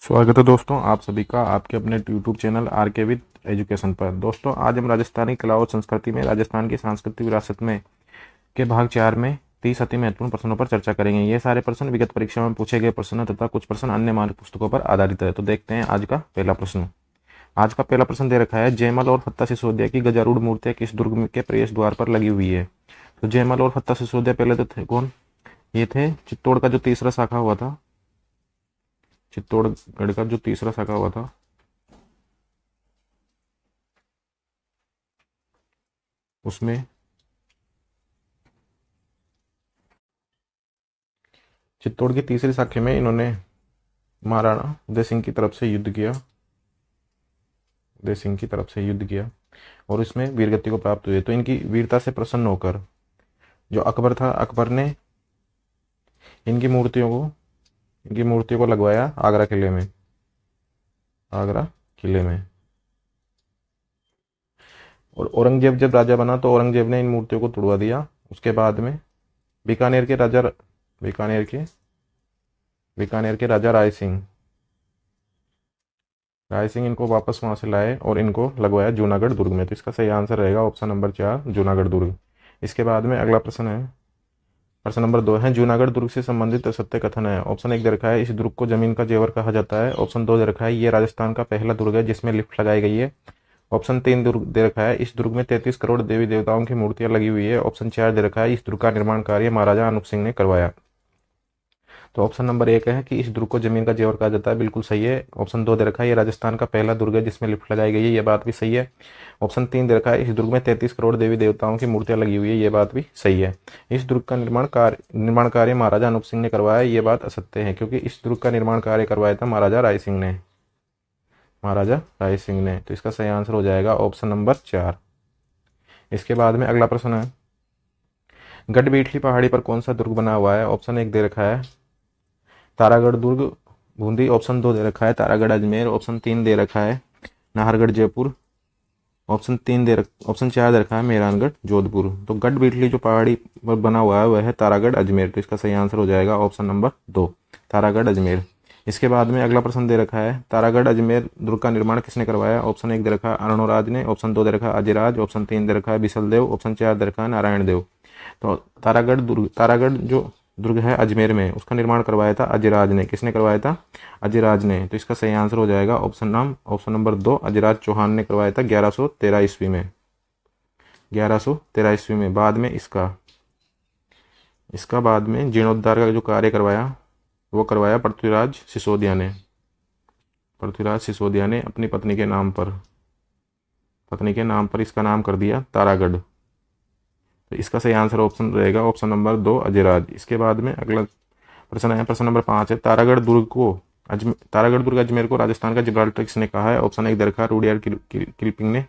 स्वागत है दोस्तों आप सभी का आपके अपने यूट्यूब चैनल आर के विद एजुकेशन पर। दोस्तों आज हम राजस्थानी कला और संस्कृति में राजस्थान की सांस्कृतिक विरासत में के भाग 4 में 30 अति महत्वपूर्ण प्रश्नों पर चर्चा करेंगे। ये सारे प्रश्न विगत परीक्षा में पूछे गए प्रश्न तथा कुछ प्रश्न अन्य मानक पुस्तकों पर आधारित है। तो देखते हैं आज का पहला प्रश्न। आज का पहला प्रश्न दे रखा है, जयमल और फत्ता सिसोदिया की गजारूढ़ मूर्तियां किस दुर्ग के प्रवेश द्वार पर लगी हुई है। तो जयमल और फत्ता सिसोदिया पहले तो थे कौन? ये थे चित्तौड़ का जो तीसरा शाखा हुआ था, चित्तौड़गढ़ का जो तीसरा शाखा हुआ था उसमें चित्तौड़ की तीसरी शाखा में इन्होंने महाराणा उदय सिंह की तरफ से युद्ध किया, उदय सिंह की तरफ से युद्ध किया और इसमें वीरगति को प्राप्त हुए। तो इनकी वीरता से प्रसन्न होकर जो अकबर था, अकबर ने इनकी मूर्तियों को लगवाया आगरा किले में, आगरा किले में। और औरंगजेब जब राजा बना तो औरंगजेब ने इन मूर्तियों को तुड़वा दिया। उसके बाद में बीकानेर के राजा बीकानेर के बीकानेर के राजा राय सिंह इनको वापस वहां से लाए और इनको लगवाया जूनागढ़ दुर्ग में। तो इसका सही आंसर रहेगा ऑप्शन नंबर 4 जूनागढ़ दुर्ग। इसके बाद में अगला प्रश्न है, प्रश्न नंबर 2 है, जूनागढ़ दुर्ग से संबंधित सत्य कथन है। ऑप्शन 1 दे रखा है, इस दुर्ग को जमीन का जेवर कहा जाता है। ऑप्शन 2 दे रखा है, ये राजस्थान का पहला दुर्ग है जिसमें लिफ्ट लगाई गई है। ऑप्शन 3 दुर्ग दे रखा है, इस दुर्ग में 33 करोड़ देवी देवताओं की मूर्तियां लगी हुई है। ऑप्शन 4 दे रखा है, इस दुर्ग का निर्माण कार्य महाराजा अनूप सिंह ने करवाया। तो ऑप्शन नंबर 1 है कि इस दुर्ग को जमीन का जेवर कहा जाता है, बिल्कुल सही है। ऑप्शन 2 दे रखा है, ये राजस्थान का पहला दुर्ग है जिसमें लिफ्ट लगाई गई है, ये बात भी सही है। ऑप्शन 3 दे रखा है, इस दुर्ग में 33 करोड़ देवी देवताओं की मूर्तियां लगी हुई है, ये बात भी सही है। इस दुर्ग का निर्माण कार्य महाराजा अनूप सिंह ने करवाया, ये बात असत्य है क्योंकि इस दुर्ग का निर्माण कार्य करवाया था महाराजा राय सिंह ने, महाराजा राय सिंह ने। तो इसका सही आंसर हो जाएगा ऑप्शन नंबर 4। इसके बाद में अगला प्रश्न है, गढ़बीठली पहाड़ी पर कौन सा दुर्ग बना हुआ है। ऑप्शन 1 दे रखा है, तारागढ़ दुर्ग बूंदी। ऑप्शन 2 दे रखा है, तारागढ़ अजमेर। ऑप्शन 3 दे रखा है, नाहरगढ़ जयपुर। ऑप्शन 4 दे रखा है, मेहरानगढ़ जोधपुर। तो गढ़बीठली जो पहाड़ी पर बना हुआ है वह है तारागढ़ अजमेर। तो इसका सही आंसर हो जाएगा ऑप्शन नंबर 2 तारागढ़ अजमेर। इसके बाद में अगला प्रश्न दे रखा है, तारागढ़ अजमेर दुर्ग का निर्माण किसने करवाया। ऑप्शन 1 दे रखा है, अर्णोराज ने। ऑप्शन 2 दे रखा है, अजयराज। ऑप्शन 3 दे रखा है, बिसल देव। ऑप्शन 4 दे रखा है, नारायण देव। तो तारागढ़ जो दुर्ग है अजमेर में, उसका निर्माण करवाया था अजयराज ने। किसने करवाया था? अजयराज ने। तो इसका सही आंसर हो जाएगा ऑप्शन नंबर 2 अजयराज चौहान ने करवाया था 1113 ईस्वी में, 1113 ईस्वी में। बाद में इसका बाद में जीर्णोद्धार का जो कार्य करवाया वो करवाया पृथ्वीराज सिसोदिया ने अपनी पत्नी के नाम पर इसका नाम कर दिया तारागढ़। तो इसका सही आंसर ऑप्शन रहेगा ऑप्शन नंबर 2 अजयराज। इसके बाद में अगला प्रश्न है, प्रश्न नंबर 5 है, तारागढ़ दुर्ग अजमेर को राजस्थान का जिब्राल्टर किसने कहा है। ऑप्शन 1 दे रखा है, रूडयार्ड किलपिंग ने।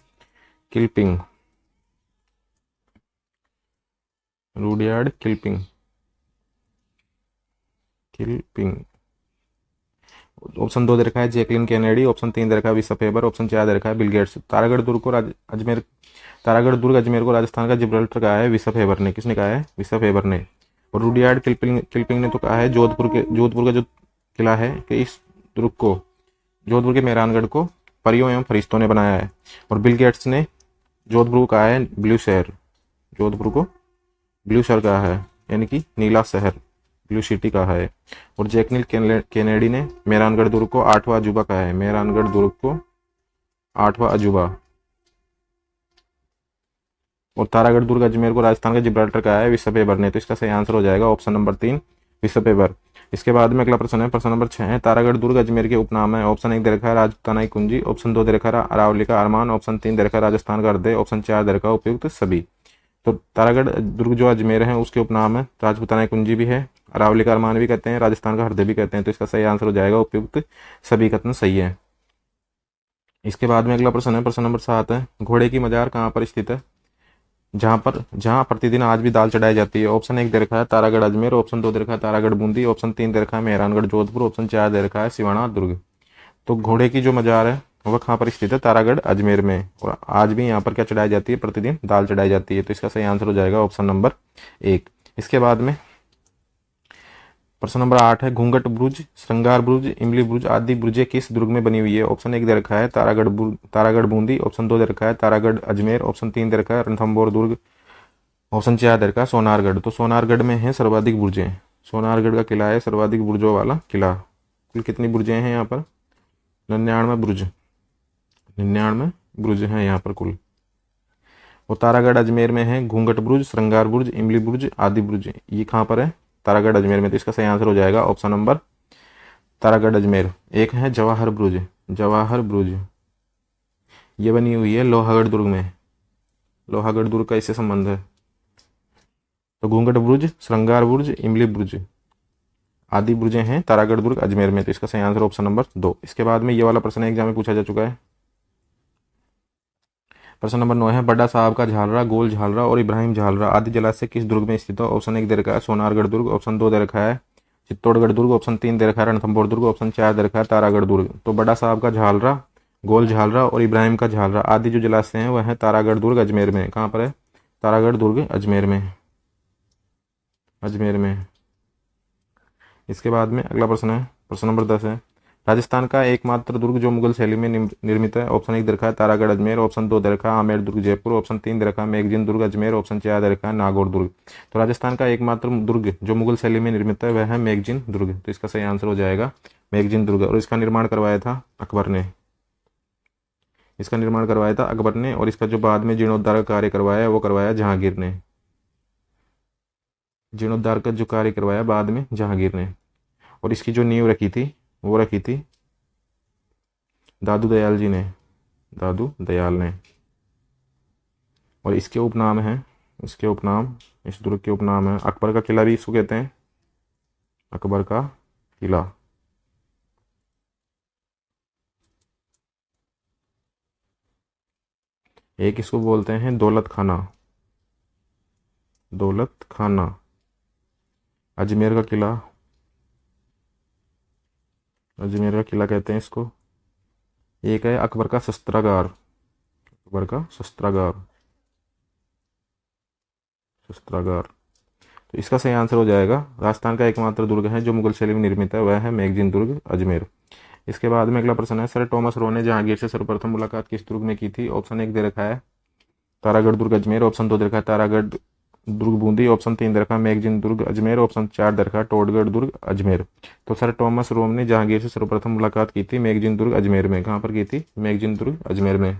Rudyard clapping. ऑप्शन 2 दे रखा है, जैकलिन कैनेडी। ऑप्शन 3 दे रखा है, विसा फेबर। ऑप्शन 4 दे रखा है, बिल गेट्स। तारागढ़ दुर्ग अजमेर को राजस्थान का जिब्राल्टर कहा है विसा फेबर ने। किसने कहा है? विसा फेबर ने। और रूडयार्ड किलपिंग ने तो कहा है जोधपुर का जो किला है कि इस दुर्ग को, जोधपुर के मेहरानगढ़ को परियों एवं फरिश्तों ने बनाया है। और बिल गेट्स ने जोधपुर को कहा है ब्लू शहर, जोधपुर को ब्लू शहर कहा है, यानी कि नीला शहर, ब्लू सिटी कहा है। और जैकलिन कैनेडी ने मेहरानगढ़ दुर्ग को 8वां अजूबा कहा है, मेहरानगढ़ दुर्ग को 8वां अजूबा। और तारागढ़ दुर्ग अजमेर को राजस्थान का जिब्राल्टर कहा है विसा फेबर ने। तो इसका सही आंसर हो जाएगा ऑप्शन नंबर 3 विसा फेबर। इसके बाद में अगला प्रश्न है, प्रश्न नंबर 6 है, तारागढ़ दुर्ग अजमेर के उपनाम है। ऑप्शन 1 दे रखा है, राजपूताना कुंजी। ऑप्शन 2 दे रखा है, अरावली का अरमान। ऑप्शन 3 दे रखा है, राजस्थान का हृदय। ऑप्शन 4 दे रखा है, उपयुक्त सभी। तो तारागढ़ दुर्ग जो अजमेर है उसके उपनाम है राजपूताना कुंजी भी है, अरावली का अरमान भी कहते हैं, राजस्थान का हृदय भी कहते हैं। तो इसका सही आंसर हो जाएगा उपयुक्त सभी कथन सही है। इसके बाद में अगला प्रश्न है, प्रश्न नंबर 7 है, घोड़े की मजार कहाँ पर स्थित है। जहां प्रतिदिन आज भी दाल चढ़ाई जाती है। ऑप्शन 1 दे रखा है, तारागढ़ अजमेर। ऑप्शन 2 दे रखा है, तारागढ़ बूंदी। ऑप्शन 3 दे रखा है, मेहरानगढ़ जोधपुर। ऑप्शन 4 दे रखा है, सिवाना दुर्ग। तो घोड़े की जो मजार है वह कहाँ पर स्थित है? तारागढ़ अजमेर में। और आज भी यहाँ पर क्या चढ़ाई जाती है? प्रतिदिन दाल चढ़ाई जाती है। तो इसका सही आंसर हो जाएगा ऑप्शन नंबर 1। इसके बाद में प्रश्न नंबर 8 है घूंघट बुर्ज, श्रृंगार बुर्ज, इमली बुर्ज आदि बुर्जें किस दुर्ग में बनी हुई है? ऑप्शन 1 दे रखा है तारागढ़ बूंदी, ऑप्शन 2 दे रखा है तारागढ़ अजमेर, ऑप्शन 3 दे रखा है रणथंभौर दुर्ग, ऑप्शन 4 दे रखा है सोनारगढ़। तो सोनारगढ़ में है सर्वाधिक बुर्जें, सोनारगढ़ का किला है सर्वाधिक बुर्जों वाला किला। कुल कितनी बुर्जें हैं यहाँ पर? 99 बुर्ज, 99 बुर्ज हैं यहाँ पर कुल। और तारागढ़ अजमेर में है घूंघट बुर्ज, श्रृंगार बुर्ज, इमली बुर्ज आदि बुर्ज। ये कहाँ पर है? तारागढ़ अजमेर में। तो इसका सही आंसर हो जाएगा ऑप्शन नंबर तारागढ़ अजमेर। एक है जवाहर बुर्ज, जवाहर बुर्ज ये बनी हुई है लोहागढ़ दुर्ग में, लोहागढ़ दुर्ग का इससे संबंध है। तो घूंघट बुर्ज, श्रृंगार बुर्ज, इमली बुर्ज आदि बुर्जें हैं तारागढ़ दुर्ग अजमेर में। तो इसका सही आंसर ऑप्शन नंबर 2। इसके बाद में ये वाला प्रश्न एग्जाम में पूछा जा चुका है। प्रश्न नंबर 9 है बड़ा साहब का झालरा, गोल झालरा और इब्राहिम झालरा आदि जलाशय किस दुर्ग में स्थित है? ऑप्शन 1 दे रखा है सोनारगढ़ दुर्ग, ऑप्शन 2 दे रखा है चित्तौड़गढ़ दुर्ग, ऑप्शन 3 दे रखा है रणथंभौर दुर्ग, ऑप्शन 4 दे रखा है तारागढ़ दुर्ग। तो बड़ा साहब का झालरा, गोल झालरा और इब्राहिम का झालरा आदि जो जलाशय हैं वह है तारागढ़ दुर्ग अजमेर में। कहाँ पर है? तारागढ़ दुर्ग अजमेर में, अजमेर में। इसके बाद में अगला प्रश्न है प्रश्न नंबर 10 है राजस्थान का एकमात्र दुर्ग जो मुगल शैली में निर्मित है? ऑप्शन 1 दे रखा है तारागढ़ अजमेर, ऑप्शन 2 दे रखा है आमेर दुर्ग जयपुर, ऑप्शन 3 दे रखा है मेगजिन दुर्ग अजमेर, ऑप्शन 4 दे रखा है नागौर दुर्ग। तो राजस्थान का एकमात्र दुर्ग जो मुगल शैली में निर्मित है वह है मेगजिन दुर्ग। तो इसका सही आंसर हो जाएगा मेगजिन दुर्ग। और इसका निर्माण करवाया था अकबर ने, इसका निर्माण करवाया था अकबर ने। और इसका जो बाद में जीर्णोद्धार का कार्य करवाया वो करवाया जहांगीर ने, जीर्णोद्धार का जो कार्य करवाया बाद में जहांगीर ने। और इसकी जो नींव रखी थी वो रखी थी दादू दयाल जी ने, दादू दयाल ने। और इसके उपनाम हैं, इसके उपनाम, इस दुर्ग के उपनाम है अकबर का किला भी इसको कहते हैं, अकबर का किला। एक इसको बोलते हैं दौलत खाना, दौलत खाना। अजमेर का किला, अजमेर का किला कहते हैं इसको। एक है अकबर का शस्त्रागार, अकबर का शस्त्रागार, शस्त्रागार। तो इसका सही आंसर हो जाएगा राजस्थान का एकमात्र दुर्ग है जो मुगल शैली में निर्मित है वह है मेगजिन दुर्ग अजमेर। इसके बाद में अगला प्रश्न है सर टॉमस रो ने जहांगीर से सर्वप्रथम मुलाकात किस दुर्ग में की थी? ऑप्शन 1 दे रखा है तारागढ़ दुर्ग अजमेर, ऑप्शन 2 दे रखा है तारागढ़ दुर्ग बूंदी, ऑप्शन 3 दे रखा है मेगजिन दुर्ग अजमेर, ऑप्शन 4 दे रखा है टोडगढ़ दुर्ग अजमेर। तो सर टॉमस रोम ने जहांगीर से सर्वप्रथम मुलाकात की थी मेगजिन दुर्ग अजमेर में। कहाँ पर की थी? मेगजिन दुर्ग अजमेर में।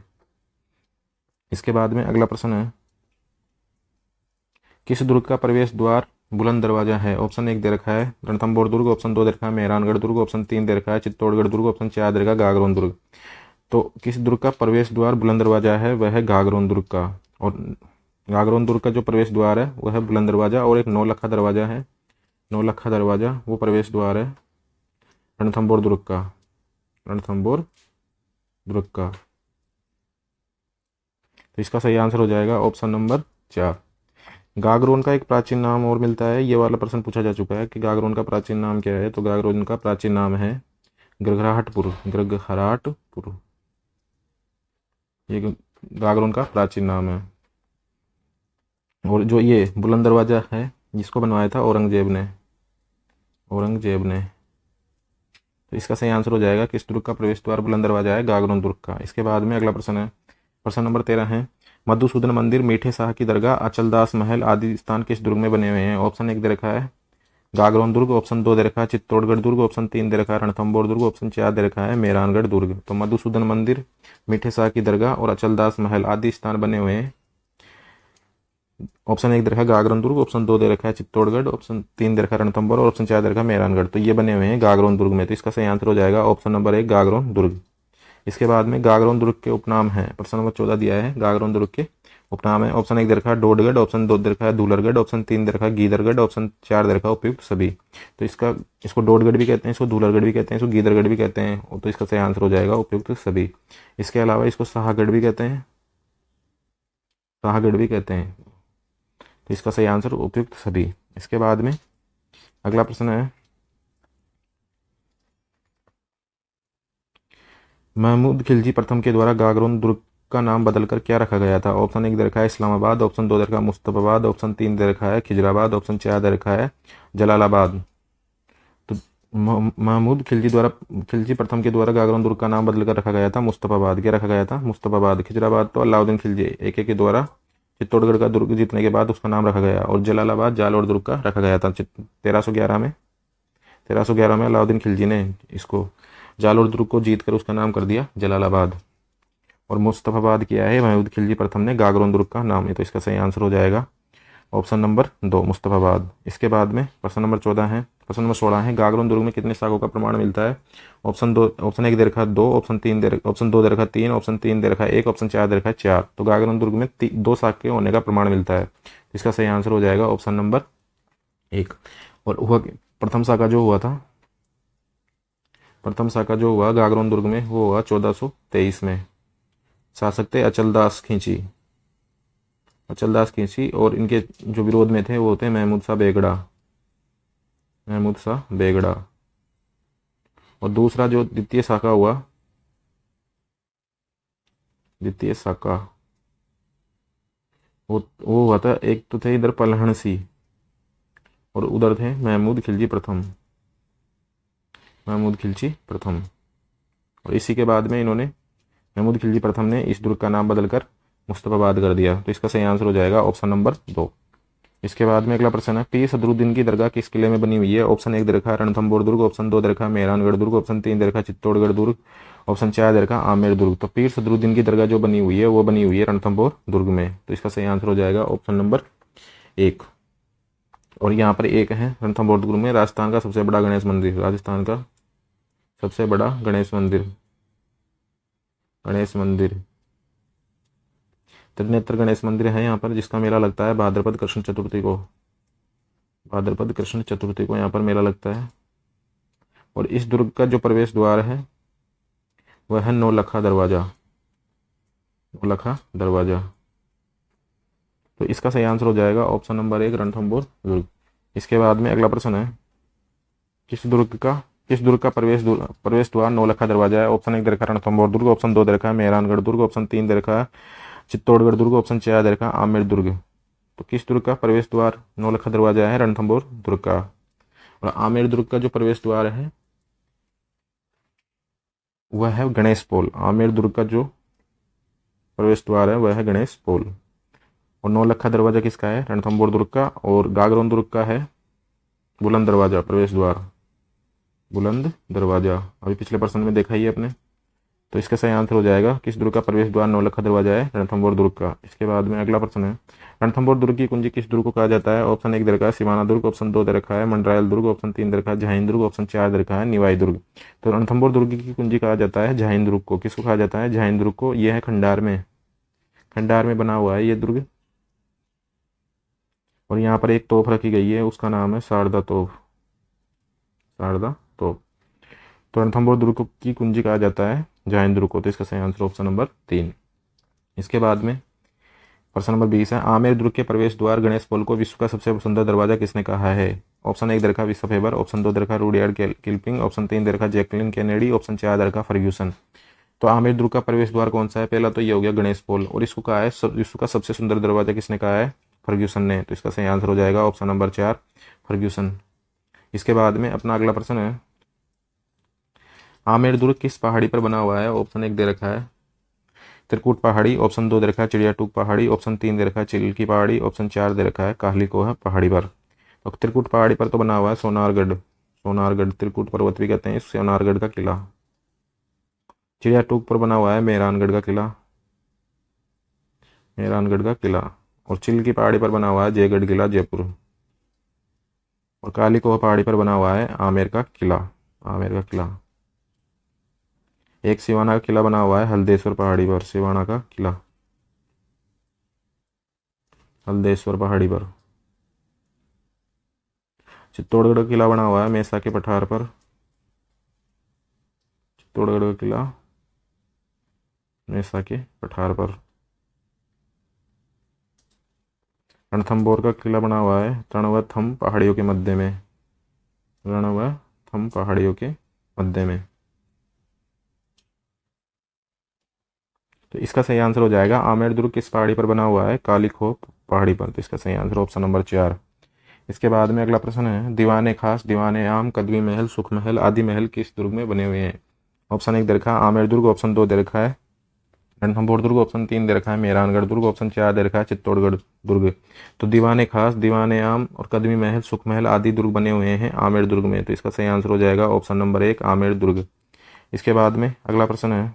इसके बाद में अगला प्रश्न है किस दुर्ग का प्रवेश द्वार बुलंद दरवाजा है? ऑप्शन 1 दे रखा है रणथंभौर दुर्ग, ऑप्शन 2 दे रखा है मेहरानगढ़ दुर्ग, ऑप्शन 3 दे रखा है चित्तौड़गढ़ दुर्ग, ऑप्शन 4 दे रखा है गागरोन दुर्ग। तो किस दुर्ग का प्रवेश द्वार बुलंद दरवाजा है? वह है गागरोन दुर्ग का। और गागरोन दुर्ग का जो प्रवेश द्वार है वह है बुलंद दरवाजा। और एक नौलखा दरवाजा है, नौलखा दरवाजा वो प्रवेश द्वार है रणथंभौर दुर्ग का, रणथंभौर दुर्ग का। तो इसका सही आंसर हो जाएगा ऑप्शन नंबर 4। गागरोन का एक प्राचीन नाम और मिलता है, ये वाला प्रश्न पूछा जा चुका है कि गागरोन का प्राचीन नाम क्या है? तो गागरोन का प्राचीन नाम है गृघराहटपुर, गृघराहटपुर। ये गागरोन का प्राचीन नाम है। और जो ये बुलंद दरवाजा है जिसको बनवाया था औरंगजेब ने, औरंगजेब ने। तो इसका सही आंसर हो जाएगा किस दुर्ग का प्रवेश द्वार बुलंद दरवाजा है? गागरोन दुर्ग का। इसके बाद में अगला प्रश्न है प्रश्न नंबर 13 है मधुसूदन मंदिर, मीठे शाह की दरगाह, अचलदास महल आदि स्थान किस दुर्ग में बने हुए हैं? ऑप्शन 1 दे रखा है गागरोन दुर्ग, ऑप्शन 2 दे रखा है चित्तौड़गढ़ दुर्ग, ऑप्शन 3 दे रखा है रणथंभौर दुर्ग, ऑप्शन 4 दे रखा है मेहरानगढ़ दुर्ग। तो मधुसूदन मंदिर, मीठे शाह की दरगाह और अचलदास महल आदि स्थान बने हुए हैं। ऑप्शन 1 दे रखा है गागरोन दुर्ग, ऑप्शन 2 दे रखा है चित्तौड़गढ़, ऑप्शन 3 दे रखा है रणथंभौर और ऑप्शन 4 दे रखा है मेहरानगढ़। तो ये बने हुए हैं गागरोन दुर्ग में। तो इसका सही आंसर हो जाएगा ऑप्शन नंबर 1 गागरोन दुर्ग। इसके बाद में गागरोन दुर्ग के उपनाम है, प्रश्न नंबर 14 दिया है गागरोन दुर्ग के उपनाम है। ऑप्शन 1 दे रखा है डोडगढ़, ऑप्शन 2 दे रखा है धूलरगढ़, ऑप्शन 3 दे रखा है गीदरगढ़, ऑप्शन 4 दे रखा है उपयुक्त सभी। तो इसको डोडगढ़ भी कहते हैं, इसको धूलरगढ़ भी कहते हैं, इसको गीदरगढ़ भी कहते हैं। तो इसका सही आंसर हो जाएगा उपयुक्त सभी। इसके अलावा इसको शाहगढ़ भी कहते हैं, शाहगढ़ भी कहते हैं। तो इसका सही आंसर उपयुक्त सभी। इसके बाद में अगला प्रश्न है महमूद खिलजी प्रथम के द्वारा गागरोन दुर्ग का नाम बदलकर क्या रखा गया था? ऑप्शन 1 दे रखा है इस्लामाबाद, ऑप्शन 2 दे रखा है मुस्तफाबाद, ऑप्शन 3 दे रखा है खिजराबाद, ऑप्शन 4 दे रखा है जलालाबाद। महमूद खिलजी प्रथम के द्वारा गागरोन दुर्ग का नाम बदल कर रखा गया था मुस्तफाबाद। क्या रखा गया था? मुस्तफाबाद। खिजराबाद तो अलाउद्दीन खिलजी एक के द्वारा चित्तौड़गढ़ का दुर्ग जीतने के बाद उसका नाम रखा गया। और जलालाबाद जालौर दुर्ग का रखा गया था 1311 में अलाउद्दीन खिलजी ने इसको जालौर दुर्ग को जीत कर उसका नाम कर दिया जलालाबाद। और मुस्तफाबाद किया है महमूद खिलजी प्रथम ने गागरोन दुर्ग का नाम है। तो इसका सही आंसर हो जाएगा ऑप्शन नंबर 2 मुस्तफाबाद। इसके बाद में प्रश्न नंबर 16 है गागरोन दुर्ग में कितने शाखों का प्रमाण मिलता है? ऑप्शन 1 दे रखा 2, ऑप्शन 2 दे रखा 3, ऑप्शन 3 दे रखा 1, ऑप्शन 4 दे रखा 4। तो गागरोन दुर्ग में 2 शाखे होने का प्रमाण मिलता है। इसका सही आंसर हो जाएगा ऑप्शन नंबर 1। और हुआ प्रथम शाखा जो हुआ गागरोन दुर्ग में वो हुआ 1423 में। शासक थे अचलदास खींची और इनके जो विरोध में थे वो थे महमूद शाह बेगड़ा। और दूसरा जो द्वितीय शाखा वो हुआ था, एक तो थे इधर पलहण सी और उधर थे महमूद खिलजी प्रथम। और इसी के बाद में इन्होंने महमूद खिलजी प्रथम ने इस दुर्ग का नाम बदलकर मुस्तफाबाद कर दिया। तो इसका सही आंसर हो जाएगा ऑप्शन नंबर 2। इसके बाद में अगला प्रश्न है पीर सदरुद्दीन की दरगाह किस किले में बनी हुई है? ऑप्शन 1 दे रखा रणथंभौर दुर्ग, ऑप्शन 2 दे रखा मेहरानगढ़ दुर्ग, ऑप्शन 3 दे रखा चित्तौड़गढ़ दुर्ग, ऑप्शन 4 दे रखा आमेर दुर्ग। तो पीर सदरुद्दीन की दरगाह जो बनी हुई है वो बनी हुई है रणथंभौर दुर्ग में। तो इसका सही आंसर हो जाएगा ऑप्शन नंबर 1। और यहाँ पर एक है रणथंभौर दुर्ग में राजस्थान का सबसे बड़ा गणेश मंदिर त्रिनेत्र गणेश मंदिर है यहाँ पर, जिसका मेला लगता है भाद्रपद कृष्ण चतुर्थी को यहाँ पर मेला लगता है। और इस दुर्ग का जो प्रवेश द्वार है वह है नौलखा दरवाजा। तो इसका सही आंसर हो जाएगा ऑप्शन नंबर 1 रणथंभौर दुर्ग। इसके बाद में अगला प्रश्न है किस दुर्ग का प्रवेश द्वार नौलखा दरवाजा है? ऑप्शन 1 दे रखा रणथंभौर दुर्ग, ऑप्शन 2 दे रखा मेहरानगढ़ दुर्ग, ऑप्शन 3 दे रखा चित्तौड़गढ़ दुर्ग, ऑप्शन 4 दे रखा आमेर दुर्ग। तो किस दुर्ग का प्रवेश द्वार नौलखा दरवाजा है? रणथंभौर दुर्ग का। और आमेर दुर्ग का जो प्रवेश द्वार है वह है गणेश पोल। आमेर दुर्ग का जो प्रवेश द्वार है वह है गणेश पोल। और नौलखा दरवाजा किसका है? रणथंभौर दुर्ग का। और गागरोन दुर्ग का है बुलंद दरवाजा प्रवेश द्वार, बुलंद दरवाजा। अभी पिछले प्रश्न में देखा ही है अपने। तो इसका सही आंसर हो जाएगा किस दुर्ग का प्रवेश द्वार नौलखा दरवाजा है? रणथंभौर दुर्ग का। इसके बाद में अगला प्रश्न है रणथंभौर दुर्ग की कुंजी किस दुर्ग को कहा जाता है? ऑप्शन 1 दे रखा है सिवाना दुर्ग, ऑप्शन 2 दे रखा है मंडरायल दुर्ग, ऑप्शन 3 दे रखा है झाइन दुर्ग, ऑप्शन 4 दे रखा है निवाई दुर्ग। तो रणथंभौर दुर्ग की कुंजी कहा जाता है झाइन दुर्ग को। किसको कहा जाता है? झाइन दुर्ग को। यह है खंडार में बना हुआ है ये दुर्ग। और यहाँ पर एक तोप रखी गई है, उसका नाम है शारदा तोप। तो रणथंभौर दुर्ग की कुंजी कहा जाता है झाइन दुर्ग को। तो इसका सही आंसर ऑप्शन नंबर 3। इसके बाद में प्रश्न नंबर 20 है आमेर दुर्ग के प्रवेश द्वार गणेश पोल को विश्व का सबसे सुंदर दरवाजा किसने कहा है? ऑप्शन 1 दे रखा विश्व फेबर, ऑप्शन 2 दे रखा रूडयार्ड किल्पिंग, ऑप्शन 3 दे रखा जैकलिन कैनेडी, ऑप्शन 4 दे रखा फर्ग्यूसन। तो आमेर दुर्ग का प्रवेश द्वार कौन सा है? पहला तो ये हो गया गणेश पोल। और इसको कहा है विश्व का सबसे सुंदर दरवाजा किसने कहा है? फर्ग्यूसन ने। तो इसका सही आंसर हो जाएगा ऑप्शन नंबर 4 फर्ग्यूसन। इसके बाद में अपना अगला प्रश्न है आमेर दुर्ग किस पहाड़ी पर बना हुआ है? ऑप्शन 1 दे रखा है त्रिकुट पहाड़ी, ऑप्शन 2 दे रखा है चिड़िया टूक पहाड़ी, ऑप्शन 3 दे रखा है चिल्की पहाड़ी, ऑप्शन 4 दे रखा है काहली कोहा पहाड़ी पर। तो त्रिकुट पहाड़ी पर तो बना हुआ है सोनारगढ़ त्रिकुट पर्वत भी कहते हैं सोनारगढ़ का किला। चिड़िया टूक पर बना हुआ है मेहरानगढ़ का किला। और चिल्की पहाड़ी पर बना हुआ है जयगढ़ किला जयपुर। और काली कोह पहाड़ी पर बना हुआ है आमेर का किला। एक सिवाना का किला बना हुआ है हल्देश्वर पहाड़ी पर। सिवाना का किला हल्देश्वर पहाड़ी पर। चित्तौड़गढ़ का किला बना हुआ है मेसा के पठार पर। चित्तौड़गढ़ का किला मेसा के पठार पर। रणथंभौर का किला बना हुआ है रणथंभ पहाड़ियों के मध्य में। तो इसका सही आंसर हो जाएगा आमेर दुर्ग किस पहाड़ी पर बना हुआ है? काली खोह पहाड़ी पर। तो इसका सही आंसर ऑप्शन नंबर 4। इसके बाद में अगला प्रश्न है, दीवाने खास, दीवाने आम, कदवी महल, सुख महल आदि महल किस दुर्ग में बने हुए हैं? ऑप्शन 1 दे रखा है आमेर दुर्ग, ऑप्शन 2 दे रखा है रणथंभौर दुर्ग, ऑप्शन 3 दे रखा है मेहरानगढ़ दुर्ग, ऑप्शन 4 दे रखा है चित्तौड़गढ़ दुर्ग। तो दीवाने खास, दीवाने आम और कदमी महल, सुख महल आदि दुर्ग बने हुए हैं आमेर दुर्ग में। तो इसका सही आंसर हो जाएगा ऑप्शन नंबर 1 आमेर दुर्ग। इसके बाद में अगला प्रश्न है,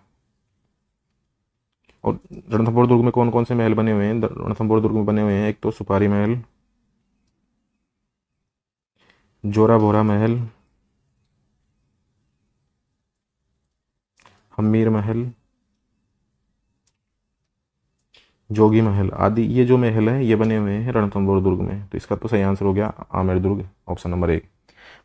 और रणथंभौर दुर्ग में कौन कौन से महल बने हुए हैं? रणथंभौर दुर्ग में बने हुए हैं एक तो सुपारी महल, जोरा भोरा महल, हम्मीर महल, जोगी महल आदि, ये जो महल है ये बने हुए हैं रणथंभौर दुर्ग में। तो इसका तो सही आंसर हो गया आमेर दुर्ग, ऑप्शन नंबर 1।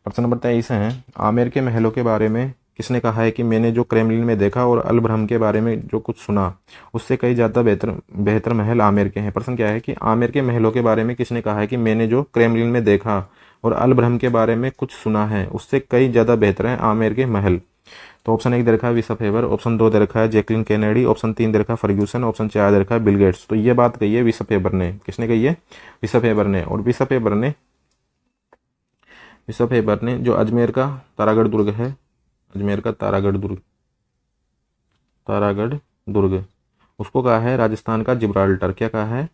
प्रश्न नंबर 23 है, आमेर के महलों के बारे में किसने कहा है कि मैंने जो क्रेमलिन में देखा और अलब्रह्म के बारे में जो कुछ सुना उससे कई ज़्यादा बेहतर बेहतर महल आमेर के हैं। प्रश्न क्या है कि आमेर के महलों के बारे में किसने कहा है कि मैंने जो क्रेमलिन में देखा और अलब्रह्म के बारे में कुछ सुना है उससे कई ज़्यादा बेहतर हैं आमेर के महल। तो ऑप्शन 1 दे रखा है विसा फेवर, ऑप्शन 2 दे रखा है जैकलिन कैनेडी, ऑप्शन 3 दे रखा है फर्ग्यूसन, ऑप्शन 4 दे रखा है बिल गेट्स। तो ये बात कही है विसा फेवर ने। किसने कही है? विसा फेवर ने। और विसा फेवर ने जो अजमेर का तारागढ़ दुर्ग है, अजमेर का तारागढ़ दुर्ग उसको कहा है राजस्थान का जिब्राल्टर। क्या कहा है?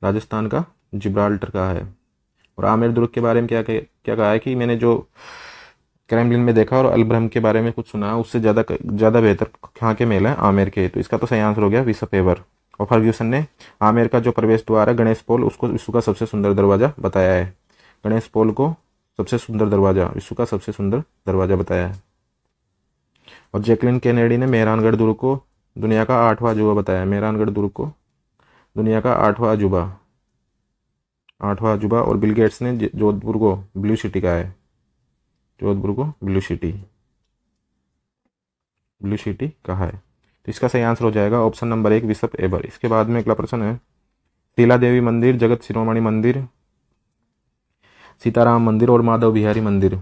राजस्थान का जिब्राल्टर कहा है। और आमेर दुर्ग के बारे में क्या कहा है कि मैंने जो क्रेमलिन में देखा और अलब्रह्म के बारे में कुछ सुना उससे ज़्यादा बेहतर यहाँ के मेल है आमेर के। तो इसका तो सही आंसर हो गया विसा फेवर। और फर्ग्यूसन ने आमेर का जो प्रवेश द्वार है गणेश पोल उसको विश्व का सबसे सुंदर दरवाज़ा बताया है। गणेश पोल को सबसे सुंदर दरवाज़ा, विश्व का सबसे सुंदर दरवाज़ा बताया है। और जैकलिन कैनेडी ने मेहरानगढ़ दुर्ग को दुनिया का 8वां अजूबा बताया। मेहरानगढ़ दुर्ग को दुनिया का 8वां अजूबा। और बिल गेट्स ने जोधपुर को ब्लू सिटी कहा है। जोधपुर को ब्लू सिटी कहा है। तो इसका सही आंसर हो जाएगा ऑप्शन नंबर 1 विशप एबर। इसके बाद में अगला प्रश्न है, शीला देवी मंदिर, जगत शिरोमणि मंदिर, सीताराम मंदिर और माधव बिहारी मंदिर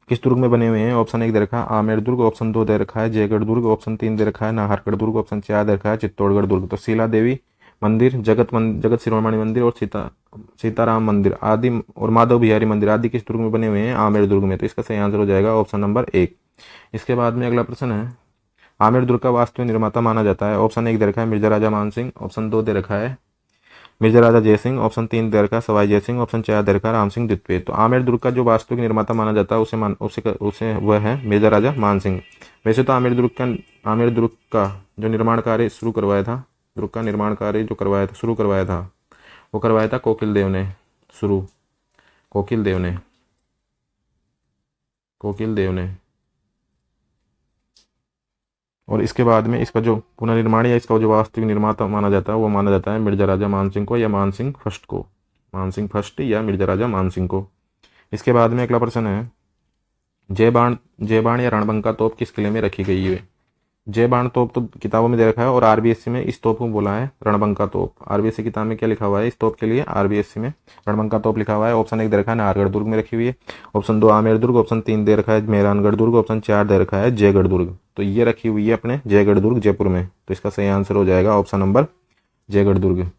किस दुर्ग में बने हुए हैं? ऑप्शन 1 दे रखा है आमेर दुर्ग, ऑप्शन 2 दे रखा है जयगढ़ दुर्ग, ऑप्शन 3 दे रखा है नाहरगढ़ दुर्ग, ऑप्शन 4 दे रखा है चित्तौड़गढ़ दुर्ग। तो शीला देवी मंदिर, जगत शिरोमणि मंदिर और सीताराम मंदिर आदि और माधव बिहारी मंदिर आदि किस दुर्ग में बने हुए हैं? आमेर दुर्ग में। तो इसका सही आंसर हो जाएगा ऑप्शन नंबर 1। इसके बाद में अगला प्रश्न है, आमेर दुर्ग का वास्तविक निर्माता माना जाता है। ऑप्शन 1 दे रखा है मिर्जा राजा मानसिंह, ऑप्शन 2 दे रखा है मिर्जा राजा जयसिंह, ऑप्शन 3 दे रखा है सवाई जयसिंह, ऑप्शन 4 दे रखा है राम सिंह द्वितीय। तो आमेर दुर्ग का जो वास्तविक निर्माता माना जाता है उसे वह है मिर्जा राजा मानसिंह। वैसे तो आमेर दुर्ग का जो निर्माण कार्य शुरू करवाया था, दुर्ग का निर्माण कार्य जो शुरू करवाया था वो करवाया था कोकिल देव ने। कोकिल देव ने। और इसके बाद में इसका जो पुनर्निर्माण या इसका जो वास्तविक निर्माता माना जाता है वो माना जाता है मिर्जा राजा मानसिंह को या मानसिंह फर्स्ट या मिर्जा राजा मानसिंह को। इसके बाद में अगला प्रश्न है, जयबाण या रणबंका तोप किस किले में रखी गई है? जयबाण तोप तो किताबों में दे रखा है और आरबीएससी में इस तोप को बोला है रणबंका तोप। आरबीएससी किताब में क्या लिखा हुआ है इस तोप के लिए? आरबीएससी में रणबंका तोप लिखा हुआ है। ऑप्शन 1 दे रखा है नाहरगढ़ दुर्ग में रखी हुई है, ऑप्शन 2 आमेर दुर्ग, ऑप्शन 3 दे रखा है मेहरानगढ़ दुर्ग, ऑप्शन 4 दे रखा है जयगढ़ दुर्ग। तो ये रखी हुई है अपने जयगढ़ दुर्ग जयपुर में। तो इसका सही आंसर हो जाएगा ऑप्शन नंबर जयगढ़ दुर्ग।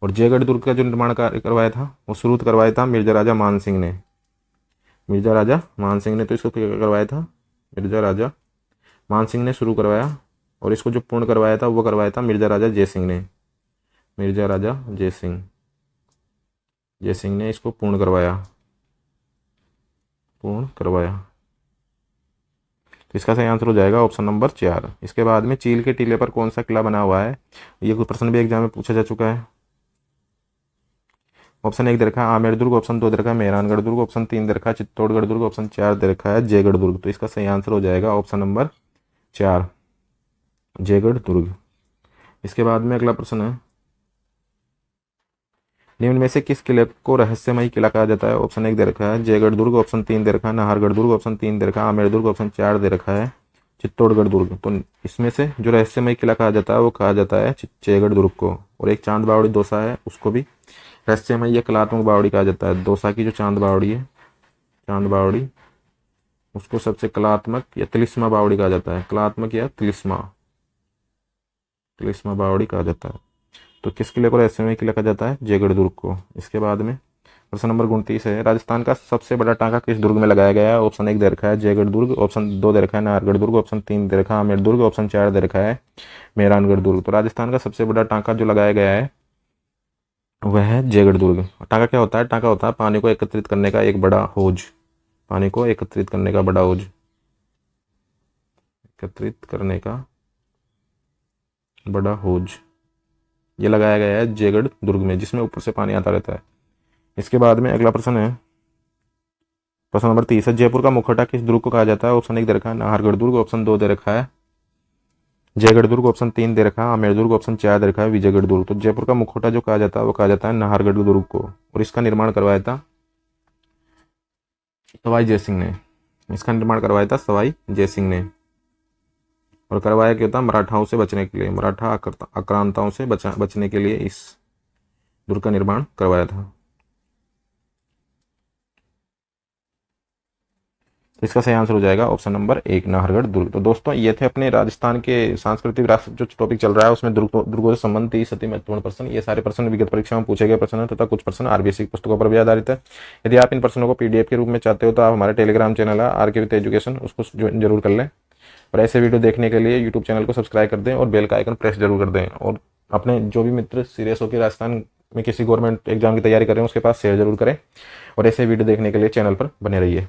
और जयगढ़ दुर्ग का जो निर्माण कार्य करवाया था वो शुरू करवाया था मिर्जा राजा मानसिंह ने। तो इसको करवाया था मिर्जा राजा मानसिंह ने शुरू करवाया। और इसको जो पूर्ण करवाया था वो करवाया था मिर्जा राजा जयसिंह ने। जयसिंह ने इसको पूर्ण करवाया। तो इसका सही आंसर हो जाएगा ऑप्शन नंबर 4। इसके बाद में चील के टीले पर कौन सा किला बना हुआ है? ये कोई प्रश्न भी एग्जाम में पूछा जा चुका है। ऑप्शन 1 दे रखा है आमेर दुर्ग, ऑप्शन 2 दे रखा है मेहरानगढ़ दुर्ग, ऑप्शन 3 दे रखा है चित्तौड़गढ़ दुर्ग, ऑप्शन 4 दे रखा है जयगढ़ दुर्ग। तो इसका सही आंसर हो जाएगा ऑप्शन नंबर 4 जयगढ़ दुर्ग। इसके बाद में अगला प्रश्न है, निम्न में से किस किले को रहस्यमयी किला कहा जाता है? ऑप्शन 1 दे रखा है जयगढ़ दुर्ग, ऑप्शन 3 दे रखा है नाहरगढ़ दुर्ग, ऑप्शन 3 दे रखा है आमेर दुर्ग, ऑप्शन 4 दे रखा है चित्तौड़गढ़ दुर्ग। तो इसमें से जो रहस्यमयी किला कहा जाता है वो कहा जाता है जयगढ़ दुर्ग को। और एक चांद बावड़ी दौसा है उसको भी रहस्यमयी या कलात्मक बावड़ी कहा जाता है। दौसा की जो चांद बावड़ी उसको सबसे कलात्मक या तिलिस्मा बावड़ी कहा जाता है। कलात्मक या तिलिस्मा बावड़ी कहा जाता है। तो किस किले को रहस्यमय किला कहा जाता है? जयगढ़ दुर्ग को। इसके बाद में प्रश्न नंबर 29 है, राजस्थान का सबसे बड़ा टांका किस दुर्ग में लगाया गया है? ऑप्शन 1 दे रखा है जयगढ़ दुर्ग, ऑप्शन 2 दे रखा है नाहरगढ़ दुर्ग, ऑप्शन 3 दे रखा है आमेर दुर्ग, ऑप्शन 4 दे रखा है मेहरानगढ़ दुर्ग। तो राजस्थान का सबसे बड़ा टांका जो लगाया गया है वह है जयगढ़ दुर्ग। टांका क्या होता है? टांका होता है पानी को एकत्रित करने का एक बड़ा होज, पानी को एकत्रित करने का बड़ा होज, एकत्रित करने का बड़ा होज, ये लगाया गया है जयगढ़ दुर्ग में, जिसमें ऊपर से पानी आता रहता है। इसके बाद में अगला प्रश्न है, प्रश्न नंबर 30 है, जयपुर का मुखौटा किस दुर्ग को कहा जाता है? ऑप्शन 1 दे रखा है नाहरगढ़ दुर्ग, ऑप्शन 2 दे रखा है जयगढ़ दुर्ग, ऑप्शन 3 दे रखा है आमेर दुर्ग, ऑप्शन 4 दे रखा है विजयगढ़ दुर्ग। तो जयपुर का मुखौटा जो कहा जाता है वो कहा जाता है नाहरगढ़ दुर्ग को, और इसका निर्माण करवाया था सवाई जयसिंह ने। इसका निर्माण करवाया था सवाई जयसिंह ने, और करवाया क्या था? मराठाओं से बचने के लिए, मराठा आक्रांताओं से बचने के लिए इस दुर्ग का निर्माण करवाया था। इसका सही आंसर हो जाएगा ऑप्शन नंबर 1 नाहरगढ़ दुर्ग। तो दोस्तों ये थे अपने राजस्थान के सांस्कृतिक विरासत जो टॉपिक चल रहा है उसमें दुर्गों से संबंधित 30 अति महत्वपूर्ण प्रश्न। ये सारे प्रश्न विगत परीक्षा में पूछे गए प्रश्न है तथा कुछ प्रश्न आरबीएसई पुस्तकों पर भी आधारित है। यदि आप इन प्रश्नों को पीडीएफ के रूप में चाहते हो तो आप हमारे टेलीग्राम चैनल है आर के विद एजुकेशन, उसको जरूर कर लें। और ऐसे वीडियो देखने के लिए यूट्यूब चैनल को सब्सक्राइब कर दें और बेल का आइकन प्रेस जरूर कर दें। और अपने जो भी मित्र सीरियस होकर राजस्थान में किसी गवर्नमेंट एग्जाम की तैयारी कर रहे हैं उसके पास शेयर जरूर करें। और ऐसे वीडियो देखने के लिए चैनल पर बने रहिए।